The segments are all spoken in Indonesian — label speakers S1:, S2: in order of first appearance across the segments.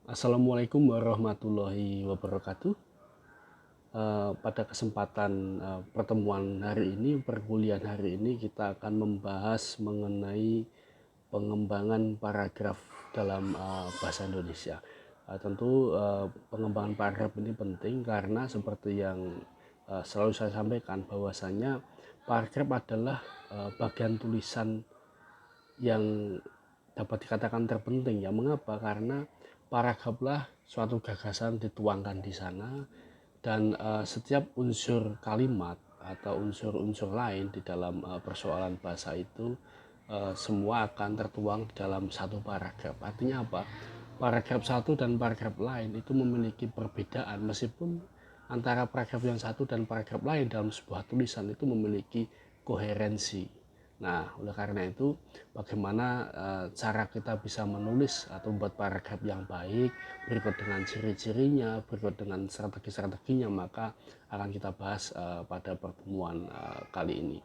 S1: Assalamualaikum warahmatullahi wabarakatuh. Pada kesempatan pertemuan hari ini, perkuliahan hari ini, kita akan membahas mengenai pengembangan paragraf dalam bahasa Indonesia. Tentu pengembangan paragraf ini penting karena seperti yang selalu saya sampaikan, bahwasanya paragraf adalah bagian tulisan yang dapat dikatakan terpenting ya. Mengapa? Karena paragraflah suatu gagasan dituangkan di sana, dan setiap unsur kalimat atau unsur-unsur lain di dalam persoalan bahasa itu semua akan tertuang di dalam satu paragraf. Artinya apa? Paragraf satu dan paragraf lain itu memiliki perbedaan, meskipun antara paragraf yang satu dan paragraf lain dalam sebuah tulisan itu memiliki koherensi. Nah, oleh karena itu, bagaimana cara kita bisa menulis atau membuat paragraf yang baik, berikut dengan ciri-cirinya, berikut dengan strategi-strateginya, maka akan kita bahas pada pertemuan kali ini.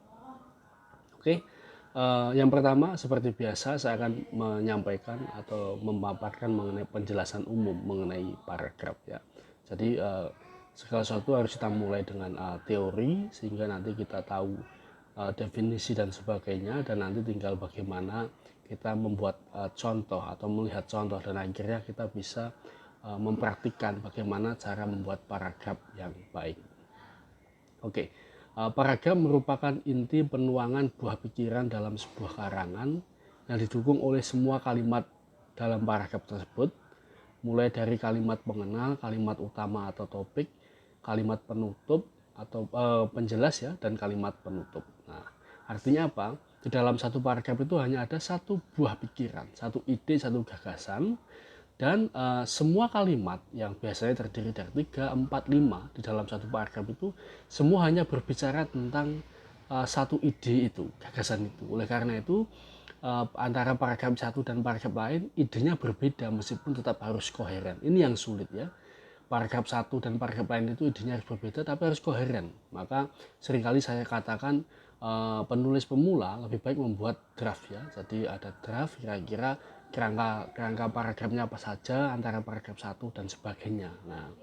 S1: Oke, yang pertama seperti biasa saya akan menyampaikan atau memaparkan mengenai penjelasan umum mengenai paragraf ya. Jadi segala sesuatu harus kita mulai dengan teori sehingga nanti kita tahu definisi dan sebagainya, dan nanti tinggal bagaimana kita membuat contoh atau melihat contoh, dan akhirnya kita bisa mempraktikkan bagaimana cara membuat paragraf yang baik. Oke, paragraf merupakan inti penuangan buah pikiran dalam sebuah karangan yang didukung oleh semua kalimat dalam paragraf tersebut, mulai dari kalimat pengenal, kalimat utama atau topik, kalimat penutup atau penjelas ya, dan kalimat penutup. Nah, artinya apa? Di dalam satu paragraf itu hanya ada satu buah pikiran, satu ide, satu gagasan, dan semua kalimat yang biasanya terdiri dari 3, 4, 5 di dalam satu paragraf itu semua hanya berbicara tentang satu ide itu, gagasan itu. Oleh karena itu antara paragraf satu dan paragraf lain idenya berbeda meskipun tetap harus koheren. Ini yang sulit ya. Paragraf satu dan paragraf lain itu idenya harus berbeda tapi harus koheren. Maka seringkali saya katakan penulis pemula lebih baik membuat draft ya. Jadi ada draft kira-kira kerangka paragrafnya apa saja antara paragraf satu dan sebagainya. Nah,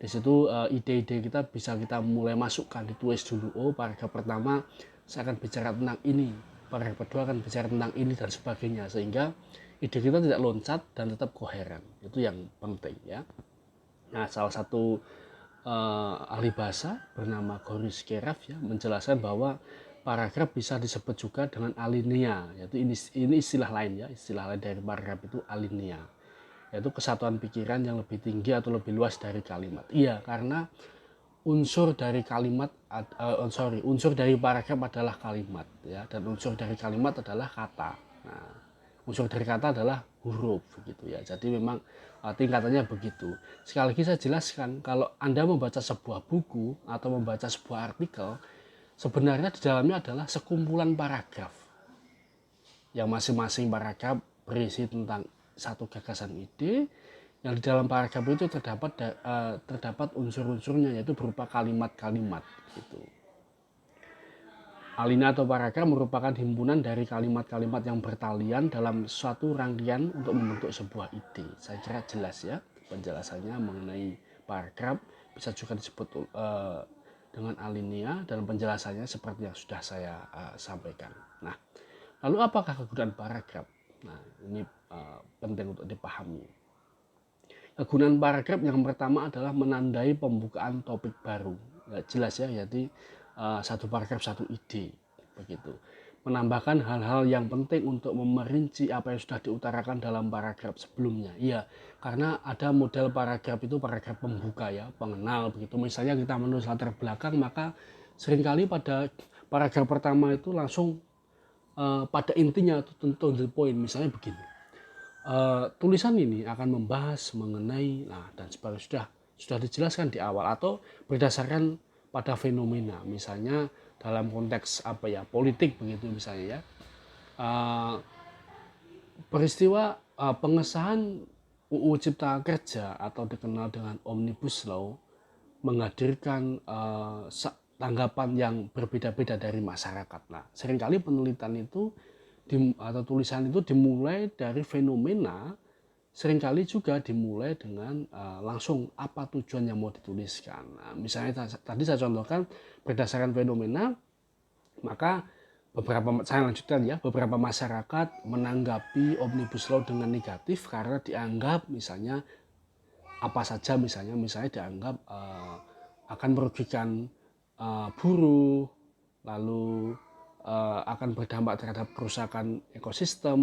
S1: di situ ide-ide kita bisa kita mulai masukkan, ditulis dulu. Oh, paragraf pertama saya akan bicara tentang ini, paragraf kedua akan bicara tentang ini, dan sebagainya, sehingga ide kita tidak loncat dan tetap koheren. Itu yang penting ya. Nah, salah satu ahli bahasa bernama Goris Keraf ya menjelaskan bahwa paragraf bisa disebut juga dengan alinea, yaitu ini istilah lain ya, istilah lain dari paragraf itu alinea, yaitu kesatuan pikiran yang lebih tinggi atau lebih luas dari kalimat. Iya, karena unsur dari kalimat unsur dari paragraf adalah kalimat ya, dan unsur dari kalimat adalah kata. Nah, unsur dari kata adalah huruf gitu ya. Jadi memang tingkatannya begitu. Sekali lagi saya jelaskan, kalau Anda membaca sebuah buku atau membaca sebuah artikel, sebenarnya di dalamnya adalah sekumpulan paragraf yang masing-masing paragraf berisi tentang satu gagasan ide, yang di dalam paragraf itu terdapat unsur-unsurnya, yaitu berupa kalimat-kalimat gitu. Alinea atau paragraf merupakan himpunan dari kalimat-kalimat yang bertalian dalam suatu rangkaian untuk membentuk sebuah ide. Saya kira jelas ya penjelasannya mengenai paragraf. Bisa juga disebut dengan alinea, dan penjelasannya seperti yang sudah saya sampaikan. Nah, lalu apakah kegunaan paragraf? Nah, ini penting untuk dipahami. Kegunaan paragraf yang pertama adalah menandai pembukaan topik baru. Ya, jelas ya, jadi satu paragraf satu ide begitu. Menambahkan hal-hal yang penting untuk memerinci apa yang sudah diutarakan dalam paragraf sebelumnya. Iya, karena ada model paragraf itu paragraf pembuka ya, pengenal begitu. Misalnya kita menulis latar belakang, maka seringkali pada paragraf pertama itu langsung pada intinya to the point. Misalnya begini. Tulisan ini akan membahas mengenai dan sebagainya, sudah dijelaskan di awal atau berdasarkan pada fenomena, misalnya dalam konteks politik begitu misalnya ya. Peristiwa pengesahan UU Cipta Kerja atau dikenal dengan Omnibus Law menghadirkan tanggapan yang berbeda-beda dari masyarakat. Nah, seringkali penelitian itu atau tulisan itu dimulai dari fenomena seringkali juga dimulai dengan langsung apa tujuan yang mau dituliskan. Nah, misalnya tadi saya contohkan berdasarkan fenomena, maka saya lanjutkan ya, beberapa masyarakat menanggapi Omnibus Law dengan negatif karena dianggap misalnya apa saja, misalnya dianggap akan merugikan buruh, lalu akan berdampak terhadap kerusakan ekosistem,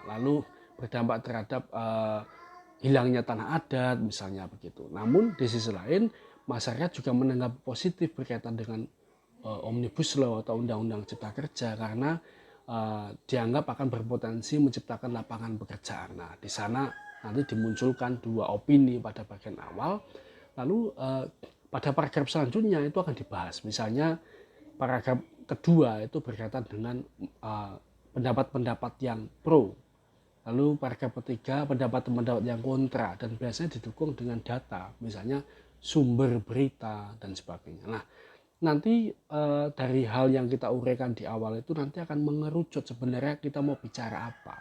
S1: lalu berdampak terhadap hilangnya tanah adat misalnya begitu. Namun di sisi lain masyarakat juga menanggapi positif berkaitan dengan Omnibus Law atau Undang-Undang Cipta Kerja karena dianggap akan berpotensi menciptakan lapangan pekerjaan. Nah, di sana nanti dimunculkan dua opini pada bagian awal, lalu pada paragraf selanjutnya itu akan dibahas. Misalnya paragraf kedua itu berkaitan dengan pendapat-pendapat yang pro, lalu paragraf ketiga pendapat-pendapat yang kontra, dan biasanya didukung dengan data, misalnya sumber berita dan sebagainya. Nah, nanti dari hal yang kita uraikan di awal itu nanti akan mengerucut sebenarnya kita mau bicara apa.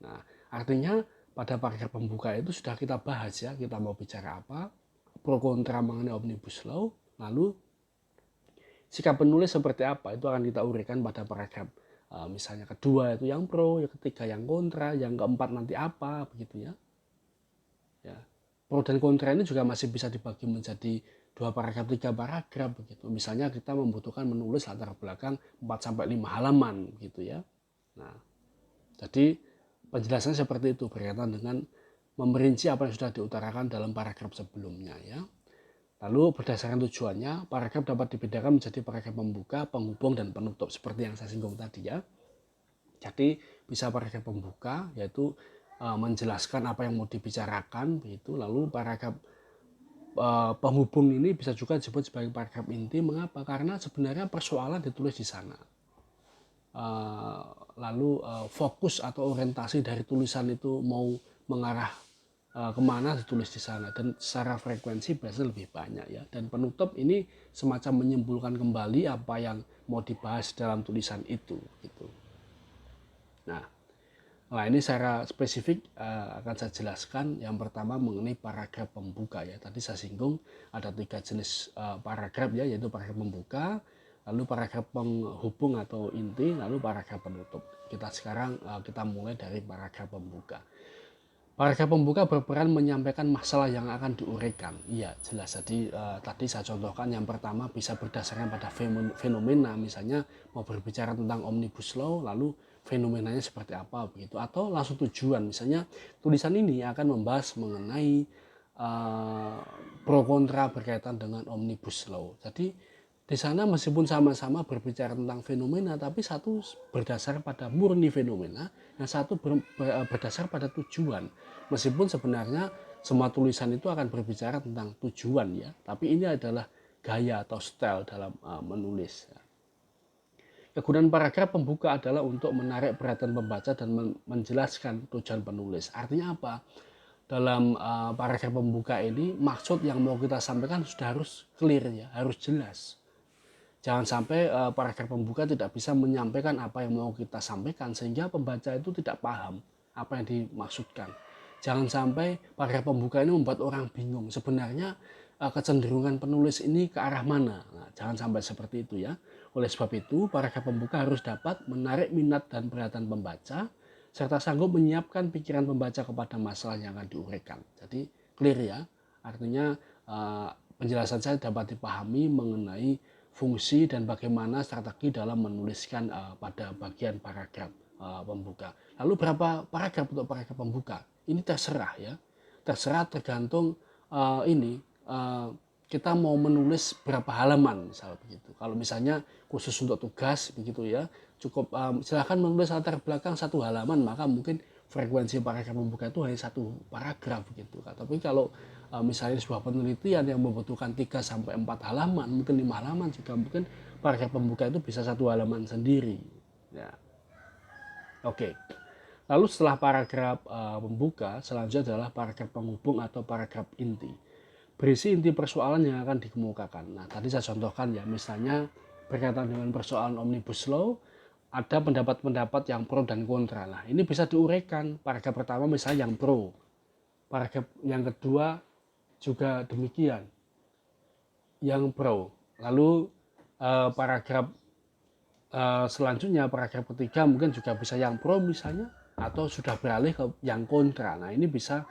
S1: Nah, artinya pada paragraf pembuka itu sudah kita bahas ya, kita mau bicara apa, pro kontra mengenai Omnibus Law, lalu sikap penulis seperti apa itu akan kita uraikan pada paragraf misalnya kedua itu yang pro, yang ketiga yang kontra, yang keempat nanti apa begitu ya. Ya. Pro dan kontra ini juga masih bisa dibagi menjadi 2 paragraf, 3 paragraf begitu. Misalnya kita membutuhkan menulis latar belakang 4 sampai 5 halaman gitu ya. Nah, jadi penjelasannya seperti itu berkaitan dengan memerinci apa yang sudah diutarakan dalam paragraf sebelumnya ya. Lalu berdasarkan tujuannya, paragraf dapat dibedakan menjadi paragraf pembuka, penghubung, dan penutup seperti yang saya singgung tadi ya. Jadi bisa paragraf pembuka yaitu menjelaskan apa yang mau dibicarakan begitu. Lalu paragraf penghubung ini bisa juga disebut sebagai paragraf inti. Mengapa? Karena sebenarnya persoalan ditulis di sana. Lalu fokus atau orientasi dari tulisan itu mau mengarah kemana ditulis di sana, dan secara frekuensi biasanya lebih banyak ya. Dan penutup ini semacam menyimpulkan kembali apa yang mau dibahas dalam tulisan itu gitu. Nah, ini secara spesifik akan saya jelaskan. Yang pertama mengenai paragraf pembuka ya. Tadi saya singgung ada 3 jenis paragraf ya, yaitu paragraf pembuka, lalu paragraf penghubung atau inti, lalu paragraf penutup. Kita mulai dari paragraf pembuka. Paragraf pembuka berperan menyampaikan masalah yang akan diuraikan. Iya, jelas. Jadi tadi saya contohkan yang pertama bisa berdasarkan pada fenomena, misalnya mau berbicara tentang Omnibus Law, lalu fenomenanya seperti apa begitu, atau langsung tujuan, misalnya tulisan ini akan membahas mengenai pro kontra berkaitan dengan Omnibus Law. Jadi di sana meskipun sama-sama berbicara tentang fenomena, tapi satu berdasar pada murni fenomena, yang satu berdasar pada tujuan. Meskipun sebenarnya semua tulisan itu akan berbicara tentang tujuan ya, tapi ini adalah gaya atau style dalam menulis. Kegunaan paragraf pembuka adalah untuk menarik perhatian pembaca dan menjelaskan tujuan penulis. Artinya apa? Dalam paragraf pembuka ini maksud yang mau kita sampaikan sudah harus clear ya, harus jelas. Jangan sampai paragraf pembuka tidak bisa menyampaikan apa yang mau kita sampaikan sehingga pembaca itu tidak paham apa yang dimaksudkan. Jangan sampai paragraf pembuka ini membuat orang bingung sebenarnya kecenderungan penulis ini ke arah mana. Nah, jangan sampai seperti itu ya. Oleh sebab itu paragraf pembuka harus dapat menarik minat dan perhatian pembaca serta sanggup menyiapkan pikiran pembaca kepada masalah yang akan diuraikan. Jadi clear ya. Artinya penjelasan saya dapat dipahami mengenai fungsi dan bagaimana strategi dalam menuliskan pada bagian paragraf pembuka. Lalu berapa paragraf untuk paragraf pembuka? Ini terserah ya, terserah tergantung kita mau menulis berapa halaman misalnya begitu. Kalau misalnya khusus untuk tugas begitu ya, cukup silahkan menulis latar belakang 1 halaman, maka mungkin frekuensi paragraf pembuka itu hanya 1 paragraf gitu. Tapi kalau misalnya sebuah penelitian yang membutuhkan 3 sampai 4 halaman, mungkin 5 halaman juga, mungkin paragraf pembuka itu bisa 1 halaman sendiri. Ya. Oke. Lalu setelah paragraf pembuka, selanjutnya adalah paragraf penghubung atau paragraf inti. Berisi inti persoalan yang akan dikemukakan. Nah, tadi saya contohkan ya, misalnya berkaitan dengan persoalan Omnibus Law, ada pendapat-pendapat yang pro dan kontra. Nah, ini bisa diuraikan. Paragraf pertama misalnya yang pro, paragraf yang kedua juga demikian, yang pro. Lalu paragraf selanjutnya, paragraf ketiga mungkin juga bisa yang pro misalnya, atau sudah beralih ke yang kontra. Nah, ini bisa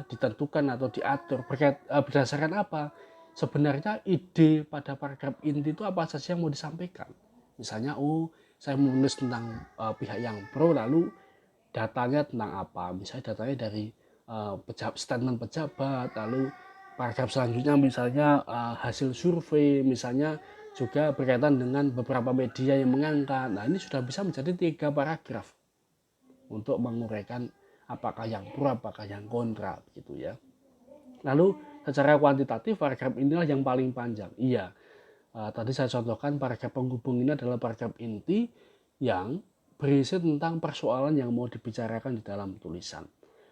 S1: ditentukan atau diatur berdasarkan apa? Sebenarnya ide pada paragraf inti itu apa saja yang mau disampaikan. Misalnya, saya menulis tentang pihak yang pro, lalu datanya tentang apa? Misalnya datanya dari statement pejabat, lalu paragraf selanjutnya misalnya hasil survei, misalnya juga berkaitan dengan beberapa media yang mengangkat. Nah, ini sudah bisa menjadi 3 paragraf untuk menguraikan apakah yang pro, apakah yang kontra, gitu ya. Lalu secara kuantitatif paragraf inilah yang paling panjang. Iya, tadi saya contohkan paragraf penghubung ini adalah paragraf inti yang berisi tentang persoalan yang mau dibicarakan di dalam tulisan.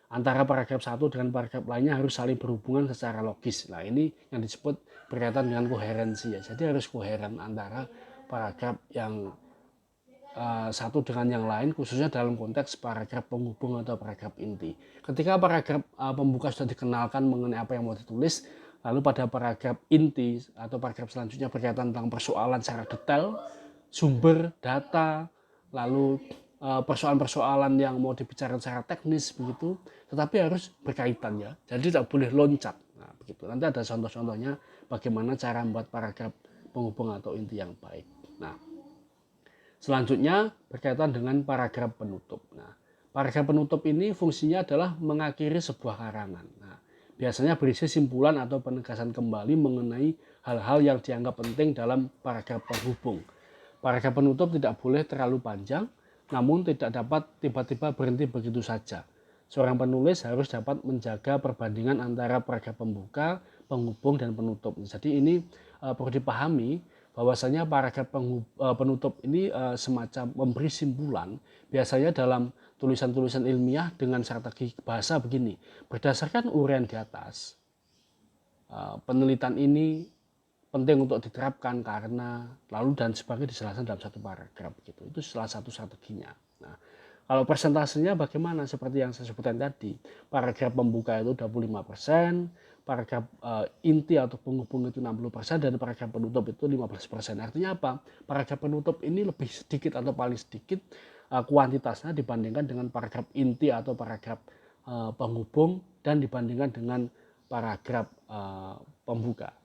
S1: Antara paragraf satu dengan paragraf lainnya harus saling berhubungan secara logis. Nah, ini yang disebut berkaitan dengan koherensi ya. Jadi harus koheren antara paragraf yang satu dengan yang lain, khususnya dalam konteks paragraf penghubung atau paragraf inti. Ketika paragraf pembuka sudah dikenalkan mengenai apa yang mau ditulis, lalu pada paragraf inti atau paragraf selanjutnya berkaitan tentang persoalan secara detail, sumber data, lalu persoalan-persoalan yang mau dibicarakan secara teknis begitu, tetapi harus berkaitan ya. Jadi tidak boleh loncat. Nah, begitu. Nanti ada contoh-contohnya bagaimana cara membuat paragraf penghubung atau inti yang baik. Nah, selanjutnya berkaitan dengan paragraf penutup. Nah, paragraf penutup ini fungsinya adalah mengakhiri sebuah karangan. Nah, biasanya berisi simpulan atau penegasan kembali mengenai hal-hal yang dianggap penting dalam paragraf penghubung. Paragraf penutup tidak boleh terlalu panjang, namun tidak dapat tiba-tiba berhenti begitu saja. Seorang penulis harus dapat menjaga perbandingan antara paragraf pembuka, penghubung, dan penutup. Jadi ini perlu dipahami bahwasanya paragraf penutup ini semacam memberi simpulan, biasanya dalam tulisan-tulisan ilmiah dengan strategi bahasa begini. Berdasarkan uraian di atas, penelitian ini penting untuk diterapkan karena lalu dan sebagainya dijelaskan dalam satu paragraf gitu. Itu salah satu strateginya. Nah, kalau persentasenya bagaimana? Seperti yang saya sebutkan tadi, paragraf pembuka itu 25%, paragraf inti atau penghubung itu 60%, dan paragraf penutup itu 15%. Artinya apa? Paragraf penutup ini lebih sedikit atau paling sedikit kuantitasnya dibandingkan dengan paragraf inti atau paragraf penghubung dan dibandingkan dengan paragraf pembuka.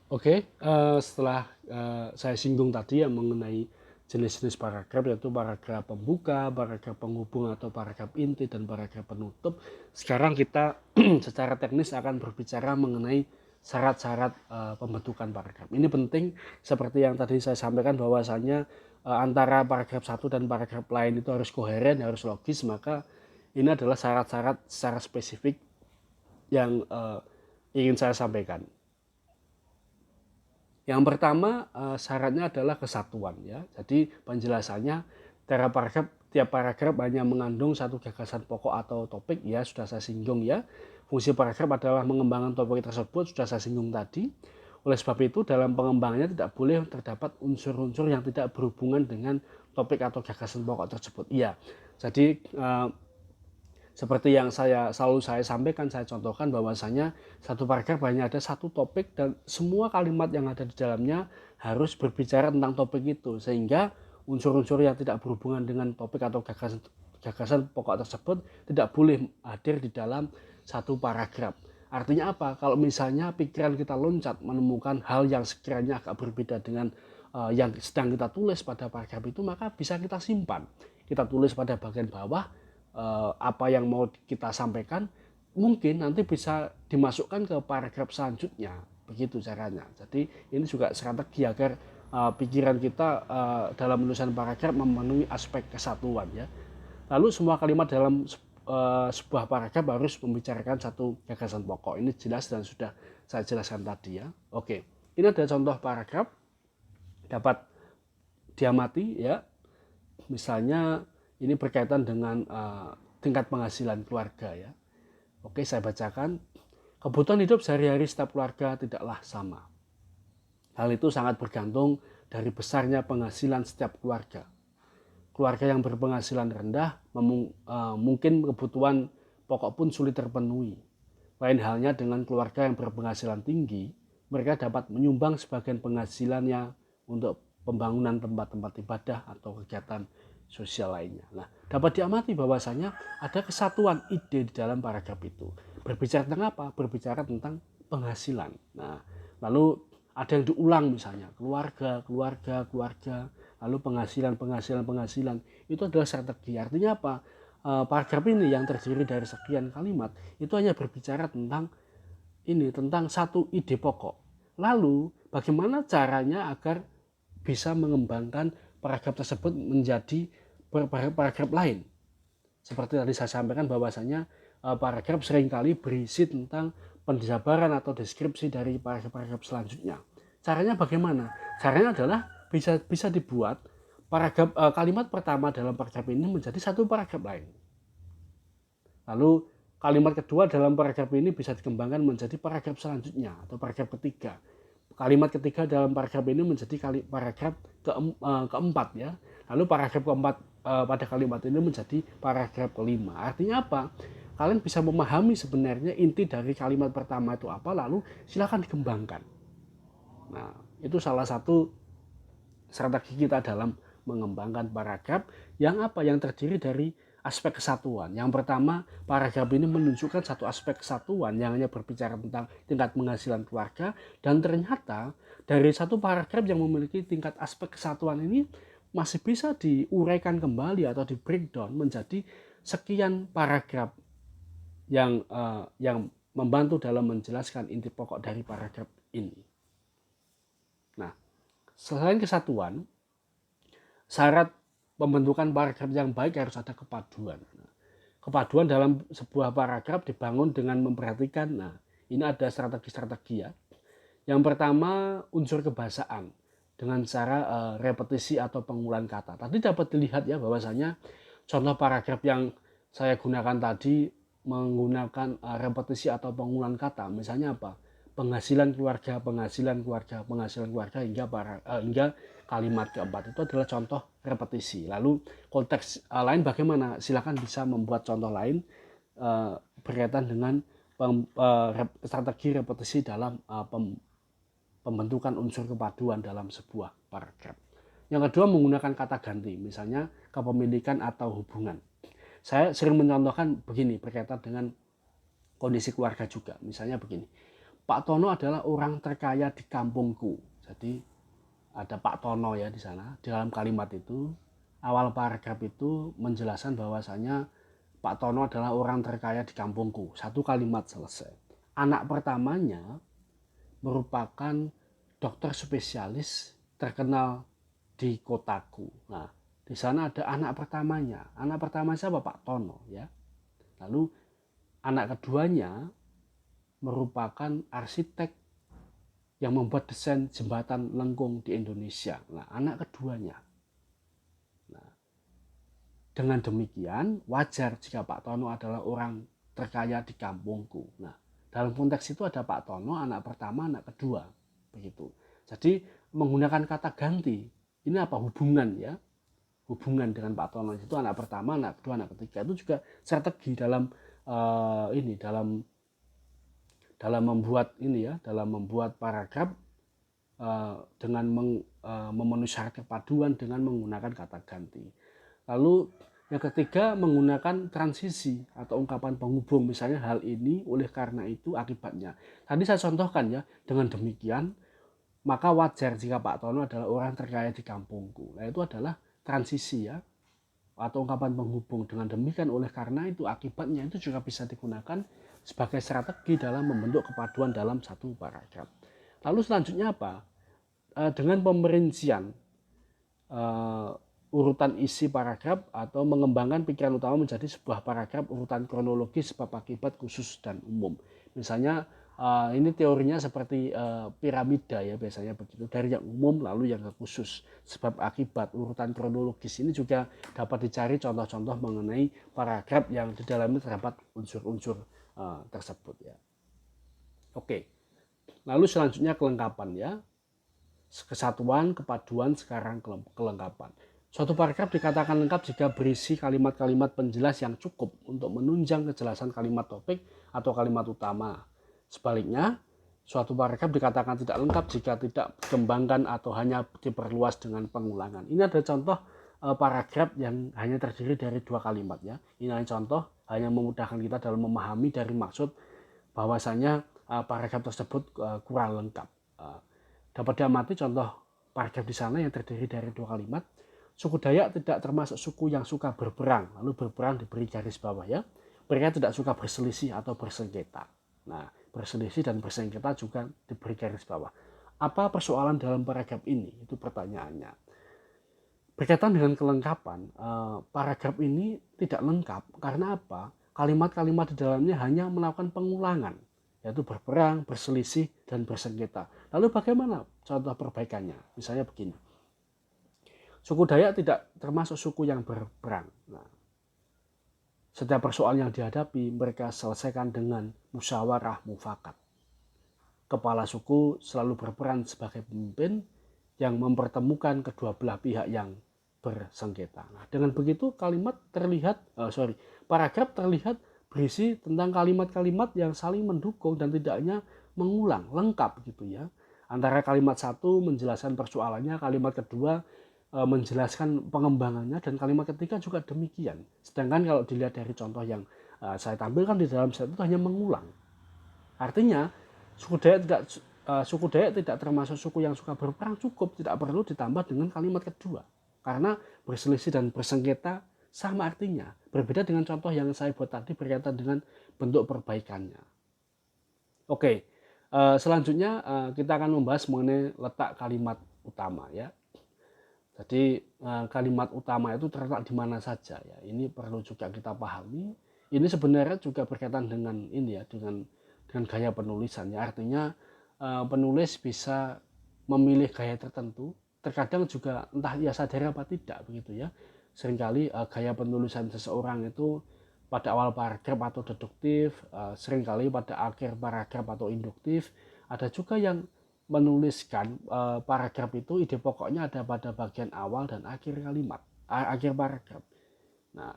S1: Oke, setelah saya singgung tadi yang mengenai jenis-jenis paragraf, yaitu paragraf pembuka, paragraf penghubung atau paragraf inti, dan paragraf penutup. Sekarang kita secara teknis akan berbicara mengenai syarat-syarat pembentukan paragraf. Ini penting, seperti yang tadi saya sampaikan bahwasanya antara paragraf satu dan paragraf lain itu harus koheren, harus logis, maka ini adalah syarat-syarat secara spesifik yang ingin saya sampaikan. Yang pertama syaratnya adalah kesatuan ya. Jadi penjelasannya tiap paragraf hanya mengandung satu gagasan pokok atau topik ya, sudah saya singgung ya. Fungsi paragraf adalah mengembangkan topik tersebut, sudah saya singgung tadi. Oleh sebab itu dalam pengembangannya tidak boleh terdapat unsur-unsur yang tidak berhubungan dengan topik atau gagasan pokok tersebut. Iya. Jadi seperti yang selalu saya sampaikan, saya contohkan bahwasanya satu paragraf hanya ada satu topik dan semua kalimat yang ada di dalamnya harus berbicara tentang topik itu, sehingga unsur-unsur yang tidak berhubungan dengan topik atau gagasan pokok tersebut tidak boleh hadir di dalam satu paragraf. Artinya apa? Kalau misalnya pikiran kita loncat menemukan hal yang sekiranya agak berbeda dengan yang sedang kita tulis pada paragraf itu, maka bisa kita simpan. Kita tulis pada bagian bawah apa yang mau kita sampaikan, mungkin nanti bisa dimasukkan ke paragraf selanjutnya, begitu caranya. Jadi ini juga strategi agar pikiran kita dalam menulisan paragraf memenuhi aspek kesatuan ya. Lalu semua kalimat dalam sebuah paragraf harus membicarakan satu gagasan pokok. Ini jelas dan sudah saya jelaskan tadi ya. Oke, ini ada contoh paragraf dapat diamati ya. Misalnya ini berkaitan dengan tingkat penghasilan keluarga ya. Oke, saya bacakan. Kebutuhan hidup sehari-hari setiap keluarga tidaklah sama. Hal itu sangat bergantung dari besarnya penghasilan setiap keluarga. Keluarga yang berpenghasilan rendah mungkin kebutuhan pokok pun sulit terpenuhi. Lain halnya dengan keluarga yang berpenghasilan tinggi, mereka dapat menyumbang sebagian penghasilannya untuk pembangunan tempat-tempat ibadah atau kegiatan sosial lainnya. Nah, dapat diamati bahwasanya ada kesatuan ide di dalam paragraf itu. Berbicara tentang apa? Berbicara tentang penghasilan. Nah, lalu ada yang diulang misalnya keluarga, keluarga, keluarga, lalu penghasilan. Itu adalah strategi. Artinya apa? Paragraf ini yang terdiri dari sekian kalimat itu hanya berbicara tentang tentang satu ide pokok. Lalu bagaimana caranya agar bisa mengembangkan paragraf tersebut menjadi paragraf lain. Seperti tadi saya sampaikan bahwasanya paragraf seringkali berisi tentang penjabaran atau deskripsi dari paragraf selanjutnya. Caranya bagaimana? Caranya adalah bisa dibuat paragraf kalimat pertama dalam paragraf ini menjadi satu paragraf lain. Lalu kalimat kedua dalam paragraf ini bisa dikembangkan menjadi paragraf selanjutnya atau paragraf ketiga. Kalimat ketiga dalam paragraf ini menjadi paragraf keempat ya. Lalu paragraf keempat pada kalimat ini menjadi paragraf kelima. Artinya apa? Kalian bisa memahami sebenarnya inti dari kalimat pertama itu apa, lalu silakan dikembangkan. Nah, itu salah satu strategi kita dalam mengembangkan paragraf yang apa? Yang terdiri dari aspek kesatuan. Yang pertama, paragraf ini menunjukkan satu aspek kesatuan yang hanya berbicara tentang tingkat penghasilan keluarga, dan ternyata dari satu paragraf yang memiliki tingkat aspek kesatuan ini masih bisa diuraikan kembali atau di breakdown menjadi sekian paragraf yang membantu dalam menjelaskan inti pokok dari paragraf ini. Nah, selain kesatuan, syarat pembentukan paragraf yang baik harus ada kepaduan. Kepaduan dalam sebuah paragraf dibangun dengan memperhatikan, ini ada strategi-strategi ya. Yang pertama, unsur kebahasaan dengan cara repetisi atau pengulangan kata. Tadi dapat dilihat ya bahwasanya contoh paragraf yang saya gunakan tadi menggunakan repetisi atau pengulangan kata. Misalnya apa? Penghasilan keluarga hingga kalimat keempat itu adalah contoh repetisi. Lalu konteks lain bagaimana? Silakan bisa membuat contoh lain berkaitan dengan strategi repetisi dalam pembentukan unsur kepaduan dalam sebuah paragraf. Yang kedua, menggunakan kata ganti, misalnya kepemilikan atau hubungan. Saya sering mencontohkan begini berkaitan dengan kondisi keluarga juga. Misalnya begini, Pak Tono adalah orang terkaya di kampungku. Jadi ada Pak Tono ya di sana. Di dalam kalimat itu, awal paragraf itu menjelaskan bahwasanya Pak Tono adalah orang terkaya di kampungku. Satu kalimat selesai. Anak pertamanya merupakan dokter spesialis terkenal di kotaku. Nah, di sana ada anak pertamanya. Anak pertama siapa? Pak Tono ya. Lalu anak keduanya merupakan arsitek yang membuat desain jembatan lengkung di Indonesia. Nah, anak keduanya. Nah, dengan demikian wajar jika Pak Tono adalah orang terkaya di kampungku. Nah, dalam konteks itu ada Pak Tono, anak pertama, anak kedua, begitu. Jadi menggunakan kata ganti. Ini apa? Hubungan ya. Hubungan dengan Pak Tono itu anak pertama, anak kedua, anak ketiga. Itu juga strategi dalam dalam membuat paragraf dengan memenuhi syarat kepaduan dengan menggunakan kata ganti. Lalu yang ketiga, menggunakan transisi atau ungkapan penghubung, misalnya hal ini, oleh karena itu, akibatnya. Tadi saya contohkan ya, dengan demikian maka wajar jika Pak Tono adalah orang terkaya di kampungku. Nah, itu adalah transisi ya, atau ungkapan penghubung. Dengan demikian, oleh karena itu, akibatnya, itu juga bisa digunakan sebagai strategi dalam membentuk kepaduan dalam satu paragraf. Lalu selanjutnya apa? Dengan pemerincian urutan isi paragraf atau mengembangkan pikiran utama menjadi sebuah paragraf urutan kronologis sebab akibat khusus dan umum. Misalnya ini teorinya seperti piramida ya, biasanya begitu, dari yang umum lalu yang khusus sebab akibat urutan kronologis. Ini juga dapat dicari contoh-contoh mengenai paragraf yang di dalamnya terdapat unsur-unsur tersebut ya. Oke, lalu selanjutnya kelengkapan ya. Kesatuan, kepaduan, sekarang kelengkapan. Suatu paragraf dikatakan lengkap jika berisi kalimat-kalimat penjelas yang cukup untuk menunjang kejelasan kalimat topik atau kalimat utama. Sebaliknya, suatu paragraf dikatakan tidak lengkap jika tidak dikembangkan atau hanya diperluas dengan pengulangan. Ini ada contoh paragraf yang hanya terdiri dari 2 kalimat ya. Ini hanya contoh, hanya memudahkan kita dalam memahami dari maksud bahwasanya paragraf tersebut kurang lengkap. Dapat diamati contoh paragraf di sana yang terdiri dari 2 kalimat. Suku Dayak tidak termasuk suku yang suka berperang, lalu berperang diberi garis bawah ya. Mereka tidak suka berselisih atau bersengketa. Nah, berselisih dan bersengketa juga diberi garis bawah. Apa persoalan dalam paragraf ini? Itu pertanyaannya. Berkaitan dengan kelengkapan, paragraf ini tidak lengkap karena apa? Kalimat-kalimat di dalamnya hanya melakukan pengulangan, yaitu berperang, berselisih, dan bersengketa. Lalu bagaimana contoh perbaikannya? Misalnya begini. Suku Dayak tidak termasuk suku yang berperang. Nah, setiap persoalan yang dihadapi mereka selesaikan dengan musyawarah mufakat. Kepala suku selalu berperan sebagai pemimpin yang mempertemukan kedua belah pihak yang bersengketa. Nah, dengan begitu paragraf terlihat berisi tentang kalimat-kalimat yang saling mendukung dan tidak hanya mengulang, lengkap gitu ya. Antara kalimat satu menjelaskan persoalannya, kalimat kedua menjelaskan pengembangannya, dan kalimat ketiga juga demikian. Sedangkan kalau dilihat dari contoh yang saya tampilkan di dalam slide itu hanya mengulang. Artinya suku Dayak tidak termasuk suku yang suka berperang, cukup, tidak perlu ditambah dengan kalimat kedua. Karena berselisih dan bersengketa sama artinya. Berbeda dengan contoh yang saya buat tadi berkaitan dengan bentuk perbaikannya. Oke, selanjutnya kita akan membahas mengenai letak kalimat utama ya. Jadi kalimat utama itu terletak di mana saja ya. Ini perlu juga kita pahami. Ini sebenarnya juga berkaitan dengan ini ya, dengan gaya penulisan ya. Artinya penulis bisa memilih gaya tertentu. Terkadang juga entah ia sadar apa tidak begitu ya. Seringkali gaya penulisan seseorang itu pada awal paragraf atau deduktif, seringkali pada akhir paragraf atau induktif. Ada juga yang menuliskan paragraf itu ide pokoknya ada pada bagian awal dan akhir kalimat, akhir paragraf. Nah,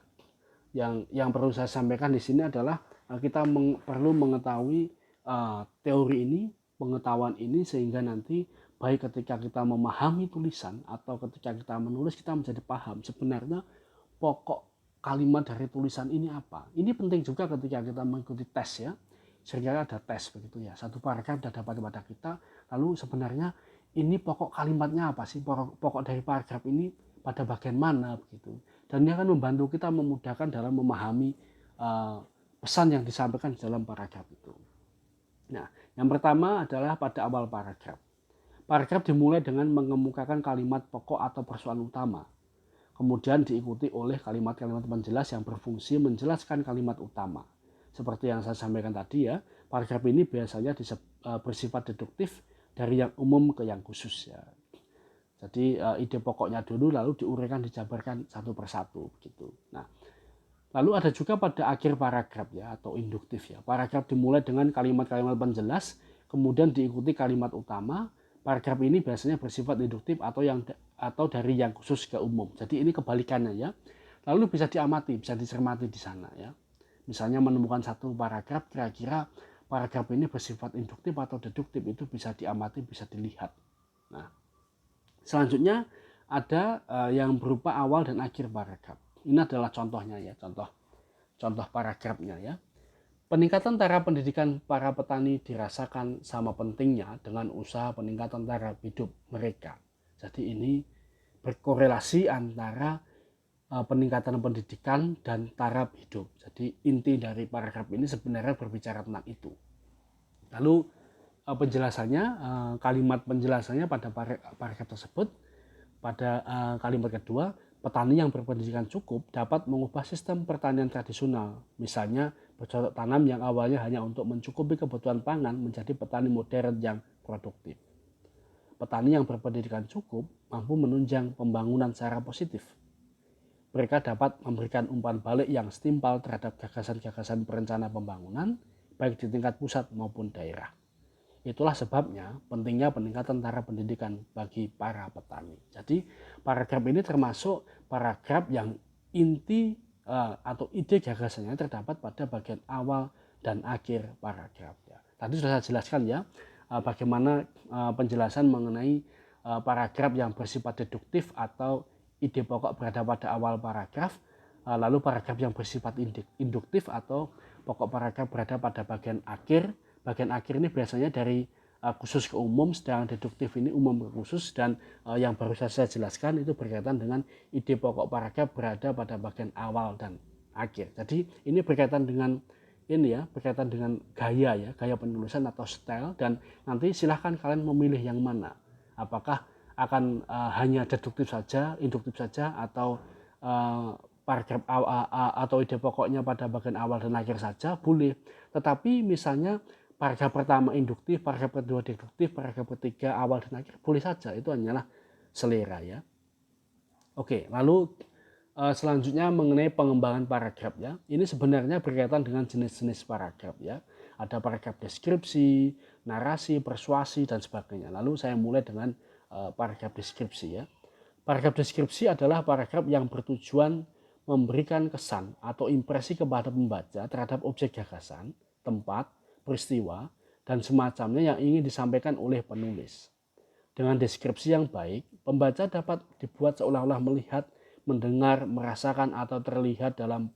S1: yang perlu saya sampaikan di sini adalah kita perlu mengetahui teori ini, pengetahuan ini, sehingga nanti baik ketika kita memahami tulisan atau ketika kita menulis kita menjadi paham sebenarnya pokok kalimat dari tulisan ini apa. Ini penting juga ketika kita mengikuti tes ya. Seringkali ada tes begitu ya. Satu paragraf sudah dapat kepada kita, lalu sebenarnya ini pokok kalimatnya apa sih? Pokok dari paragraf ini pada bagian mana begitu. Dan ini akan membantu kita memudahkan dalam memahami pesan yang disampaikan di dalam paragraf itu. Nah, yang pertama adalah pada awal paragraf. Paragraf dimulai dengan mengemukakan kalimat pokok atau persoalan utama. Kemudian diikuti oleh kalimat-kalimat penjelas yang berfungsi menjelaskan kalimat utama. Seperti yang saya sampaikan tadi ya, paragraf ini biasanya bersifat deduktif dari yang umum ke yang khusus ya. Jadi ide pokoknya dulu lalu diuraikan, dijabarkan satu persatu begitu. Nah, lalu ada juga pada akhir paragraf ya atau induktif ya. Paragraf dimulai dengan kalimat-kalimat penjelas, kemudian diikuti kalimat utama. Paragraf ini biasanya bersifat induktif atau dari yang khusus ke umum. Jadi ini kebalikannya ya. Lalu bisa diamati, bisa dicermati di sana ya. Misalnya menemukan satu paragraf, kira-kira paragraf ini bersifat induktif atau deduktif, itu bisa diamati, bisa dilihat. Nah, selanjutnya ada yang berupa awal dan akhir paragraf. Ini adalah contohnya ya, contoh paragrafnya ya. Peningkatan taraf pendidikan para petani dirasakan sama pentingnya dengan usaha peningkatan taraf hidup mereka. Jadi ini berkorelasi antara peningkatan pendidikan dan taraf hidup. Jadi inti dari paragraf ini sebenarnya berbicara tentang itu. Lalu penjelasannya, kalimat penjelasannya pada paragraf tersebut, pada kalimat kedua, petani yang berpendidikan cukup dapat mengubah sistem pertanian tradisional. Misalnya bercocok tanam yang awalnya hanya untuk mencukupi kebutuhan pangan menjadi petani modern yang produktif. Petani yang berpendidikan cukup mampu menunjang pembangunan secara positif. mereka dapat memberikan umpan balik yang setimpal terhadap gagasan-gagasan perencana pembangunan, baik di tingkat pusat maupun daerah. Itulah sebabnya pentingnya peningkatan taraf pendidikan bagi para petani. Jadi paragraf ini termasuk paragraf yang inti atau ide gagasannya terdapat pada bagian awal dan akhir paragraf. Ya. Tadi sudah saya jelaskan ya bagaimana penjelasan mengenai paragraf yang bersifat deduktif atau ide pokok berada pada awal paragraf, lalu paragraf yang bersifat induktif atau pokok paragraf berada pada bagian akhir. Bagian akhir ini biasanya dari khusus ke umum, sedang deduktif ini umum ke khusus, dan yang baru saya jelaskan itu berkaitan dengan ide pokok paragraf berada pada bagian awal dan akhir. Jadi ini berkaitan dengan ini ya, berkaitan dengan gaya ya, gaya penulisan atau style, dan nanti silahkan kalian memilih yang mana. Apakah akan hanya deduktif saja, induktif saja, atau paragraf atau ide pokoknya pada bagian awal dan akhir saja, boleh. Tetapi misalnya paragraf pertama induktif, paragraf kedua deduktif, paragraf ketiga awal dan akhir, boleh saja. Itu hanyalah selera ya. Oke, lalu selanjutnya mengenai pengembangan paragraf ya. Ini sebenarnya berkaitan dengan jenis-jenis paragraf ya. Ada paragraf deskripsi, narasi, persuasi, dan sebagainya. Lalu saya mulai dengan paragraf deskripsi ya. Paragraf deskripsi adalah paragraf yang bertujuan memberikan kesan atau impresi kepada pembaca terhadap objek gagasan, tempat, peristiwa, dan semacamnya yang ingin disampaikan oleh penulis. Dengan deskripsi yang baik, pembaca dapat dibuat seolah-olah melihat, mendengar, merasakan, atau terlihat dalam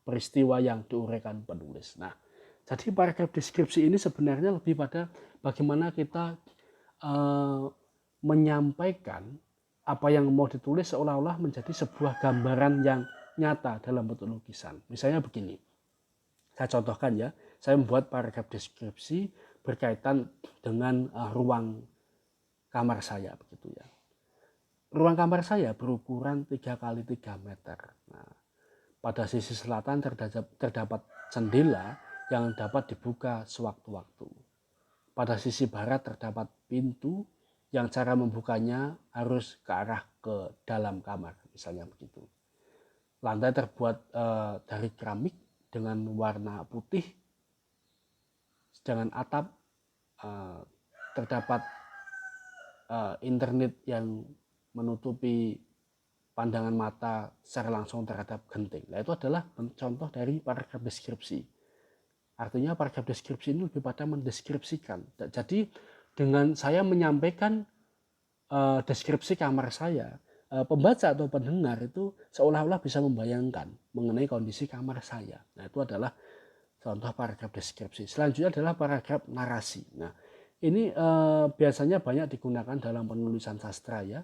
S1: peristiwa yang diuraikan penulis. Nah, jadi paragraf deskripsi ini sebenarnya lebih pada bagaimana kita menyampaikan apa yang mau ditulis seolah-olah menjadi sebuah gambaran yang nyata dalam bentuk lukisan. Misalnya begini, saya contohkan ya, saya membuat paragraf deskripsi berkaitan dengan ruang kamar saya begitu ya. Ruang kamar saya berukuran 3 kali 3 meter. Nah, pada sisi selatan terdapat jendela yang dapat dibuka sewaktu-waktu. Pada sisi barat terdapat pintu yang cara membukanya harus ke arah ke dalam kamar, misalnya begitu. Lantai terbuat dari keramik dengan warna putih, sedangkan atap terdapat internet yang menutupi pandangan mata secara langsung terhadap genting. Nah, itu adalah contoh dari paragraf deskripsi. Artinya paragraf deskripsi ini lebih pada mendeskripsikan. Jadi dengan saya menyampaikan deskripsi kamar saya, pembaca atau pendengar itu seolah-olah bisa membayangkan mengenai kondisi kamar saya. Nah, itu adalah contoh paragraf deskripsi. Selanjutnya adalah paragraf narasi. Nah, ini biasanya banyak digunakan dalam penulisan sastra ya,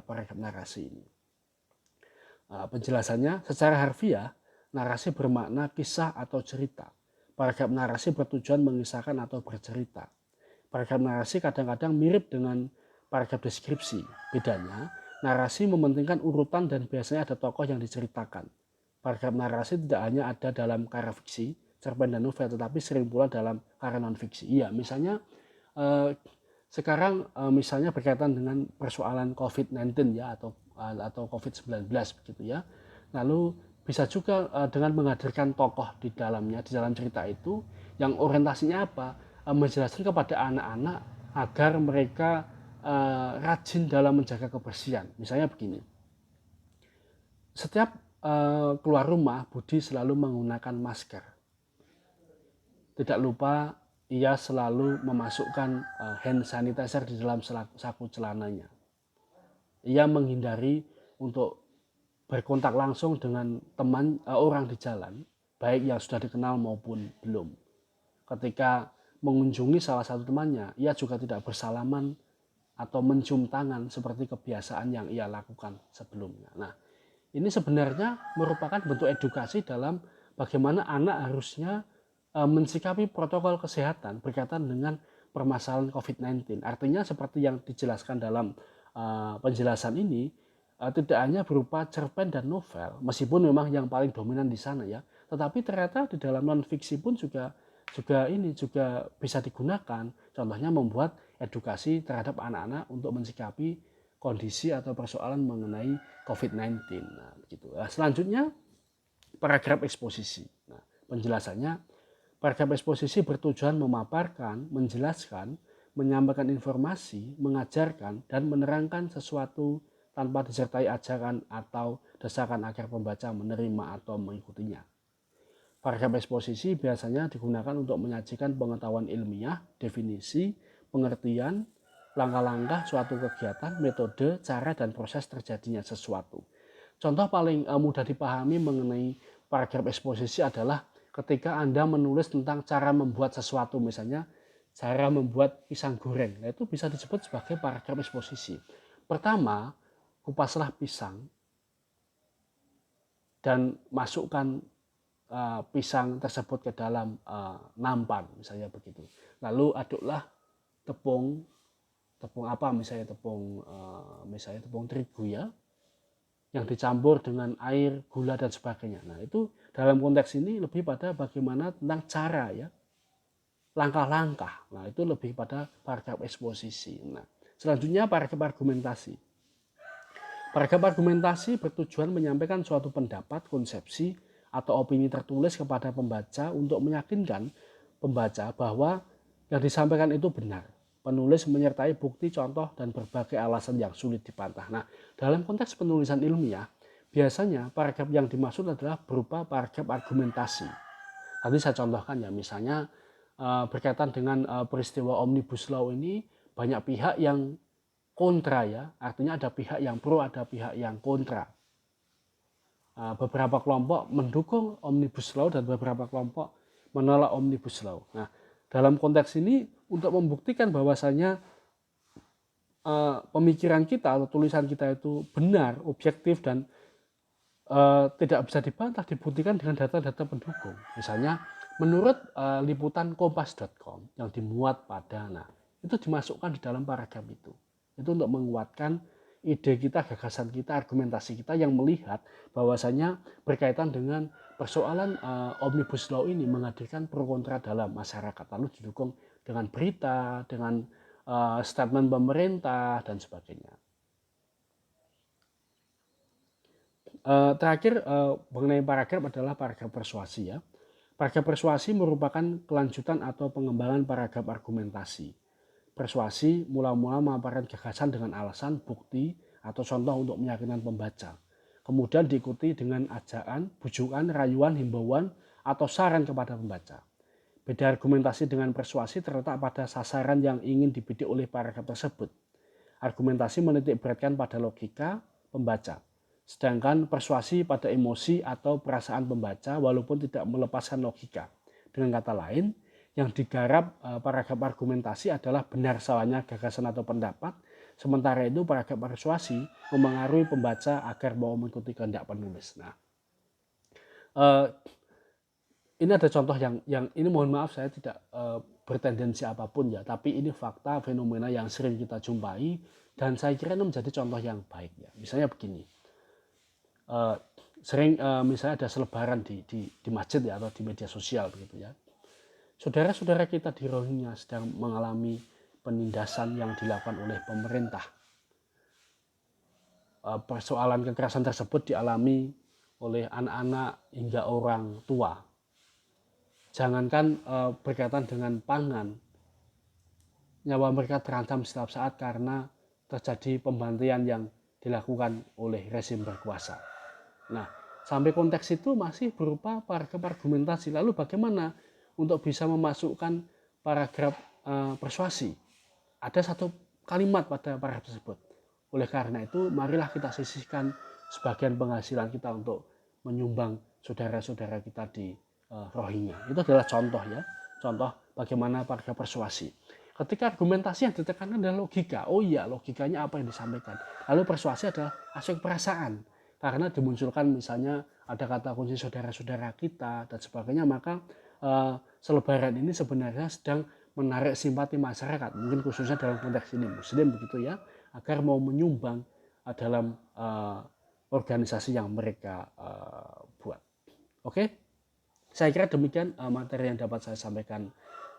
S1: paragraf narasi ini. Penjelasannya secara harfiah, narasi bermakna kisah atau cerita. Paragraf narasi bertujuan mengisahkan atau bercerita. Paragraf narasi kadang-kadang mirip dengan paragraf deskripsi. Bedanya, narasi mementingkan urutan dan biasanya ada tokoh yang diceritakan. Paragraf narasi tidak hanya ada dalam karya fiksi, cerpen dan novel, tetapi sering pula dalam karya non-fiksi. Iya, misalnya sekarang misalnya berkaitan dengan persoalan COVID-19 ya atau COVID-19 begitu ya. Lalu bisa juga dengan menghadirkan tokoh di dalamnya, di dalam cerita itu yang orientasinya apa? Menjelaskan kepada anak-anak agar mereka rajin dalam menjaga kebersihan. Misalnya begini. Setiap keluar rumah, Budi selalu menggunakan masker. Tidak lupa ia selalu memasukkan hand sanitizer di dalam saku celananya. Ia menghindari untuk berkontak langsung dengan teman orang di jalan, baik yang sudah dikenal maupun belum. Ketika mengunjungi salah satu temannya, ia juga tidak bersalaman atau mencium tangan seperti kebiasaan yang ia lakukan sebelumnya. Nah, ini sebenarnya merupakan bentuk edukasi dalam bagaimana anak harusnya mensikapi protokol kesehatan berkaitan dengan permasalahan COVID-19. Artinya seperti yang dijelaskan dalam penjelasan ini, tidak hanya berupa cerpen dan novel, meskipun memang yang paling dominan di sana ya, tetapi ternyata di dalam non-fiksi pun juga bisa digunakan. Contohnya membuat edukasi terhadap anak-anak untuk mensikapi kondisi atau persoalan mengenai COVID-19. Nah, begitu. Nah, selanjutnya paragraf eksposisi. Nah, penjelasannya, paragraf eksposisi bertujuan memaparkan, menjelaskan, menyampaikan informasi, mengajarkan, dan menerangkan sesuatu tanpa disertai ajaran atau desakan agar pembaca menerima atau mengikutinya. Paragraf eksposisi biasanya digunakan untuk menyajikan pengetahuan ilmiah, definisi, pengertian, langkah-langkah suatu kegiatan, metode, cara, dan proses terjadinya sesuatu. Contoh paling mudah dipahami mengenai paragraf eksposisi adalah ketika Anda menulis tentang cara membuat sesuatu, misalnya cara membuat pisang goreng. Nah, itu bisa disebut sebagai paragraf eksposisi. Pertama, kupaslah pisang dan masukkan pisang tersebut ke dalam nampan, misalnya begitu. Lalu aduklah tepung apa, misalnya tepung terigu ya, yang dicampur dengan air, gula, dan sebagainya. Nah, itu dalam konteks ini lebih pada bagaimana tentang cara ya, langkah-langkah. Nah, itu lebih pada paragraf eksposisi. Nah, selanjutnya paragraf argumentasi. Paragraf argumentasi bertujuan menyampaikan suatu pendapat, konsepsi, atau opini tertulis kepada pembaca untuk meyakinkan pembaca bahwa yang disampaikan itu benar. Penulis menyertai bukti, contoh, dan berbagai alasan yang sulit dibantah. Nah, dalam konteks penulisan ilmiah, biasanya paragraf yang dimaksud adalah berupa paragraf argumentasi. Tadi saya contohkan ya, misalnya berkaitan dengan peristiwa Omnibus Law ini, banyak pihak yang kontra ya, artinya ada pihak yang pro, ada pihak yang kontra. Beberapa kelompok mendukung Omnibus Law dan beberapa kelompok menolak Omnibus Law. Nah, dalam konteks ini untuk membuktikan bahwasanya pemikiran kita atau tulisan kita itu benar, objektif, dan tidak bisa dibantah, dibuktikan dengan data-data pendukung. Misalnya menurut liputan kompas.com yang dimuat pada, nah itu dimasukkan di dalam paragraf itu untuk menguatkan ide kita, gagasan kita, argumentasi kita yang melihat bahwasanya berkaitan dengan persoalan Omnibus Law ini menghadirkan pro kontra dalam masyarakat, lalu didukung dengan berita, dengan statement pemerintah, dan sebagainya. Terakhir mengenai paragraf adalah paragraf persuasi ya. Paragraf persuasi merupakan kelanjutan atau pengembangan paragraf argumentasi. Persuasi mula-mula memaparkan gagasan dengan alasan, bukti, atau contoh untuk meyakinkan pembaca. Kemudian diikuti dengan ajakan, bujukan, rayuan, himbauan, atau saran kepada pembaca. Beda argumentasi dengan persuasi terletak pada sasaran yang ingin dibidik oleh paragraf tersebut. Argumentasi menitik beratkan pada logika pembaca, sedangkan persuasi pada emosi atau perasaan pembaca walaupun tidak melepaskan logika. Dengan kata lain, yang digarap paragraf argumentasi adalah benar salahnya gagasan atau pendapat, sementara itu paragraf persuasi memengaruhi pembaca agar mau mengikuti kehendak penulis. Nah, ini ada contoh yang ini mohon maaf saya tidak bertendensi apapun ya, tapi ini fakta fenomena yang sering kita jumpai dan saya kira ini menjadi contoh yang baik ya. Misalnya begini, sering misalnya ada selebaran di masjid ya atau di media sosial begitu ya. Saudara-saudara kita di Rohingya sedang mengalami penindasan yang dilakukan oleh pemerintah. Persoalan kekerasan tersebut dialami oleh anak-anak hingga orang tua. Jangankan berkaitan dengan pangan, nyawa mereka terancam setiap saat karena terjadi pembantaian yang dilakukan oleh rezim berkuasa. Nah, sampai konteks itu masih berupa paragraf argumentasi. Lalu bagaimana untuk bisa memasukkan paragraf persuasi? Ada satu kalimat pada paragraf tersebut. Oleh karena itu, marilah kita sisihkan sebagian penghasilan kita untuk menyumbang saudara-saudara kita di Rohingya. Itu adalah contoh ya, contoh bagaimana paragraf persuasi. Ketika argumentasi yang ditekankan adalah logika, oh iya logikanya apa yang disampaikan. Lalu persuasi adalah aspek perasaan, karena dimunculkan misalnya ada kata kunci saudara-saudara kita dan sebagainya, maka selebaran ini sebenarnya sedang menarik simpati masyarakat, mungkin khususnya dalam konteks ini Muslim begitu ya, agar mau menyumbang dalam organisasi yang mereka buat. Oke, saya kira demikian materi yang dapat saya sampaikan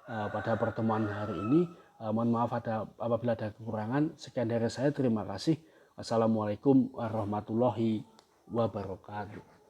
S1: pada pertemuan hari ini. Mohon maaf apabila ada kekurangan. Sekian dari saya, terima kasih. Wassalamualaikum warahmatullahi wabarakatuh.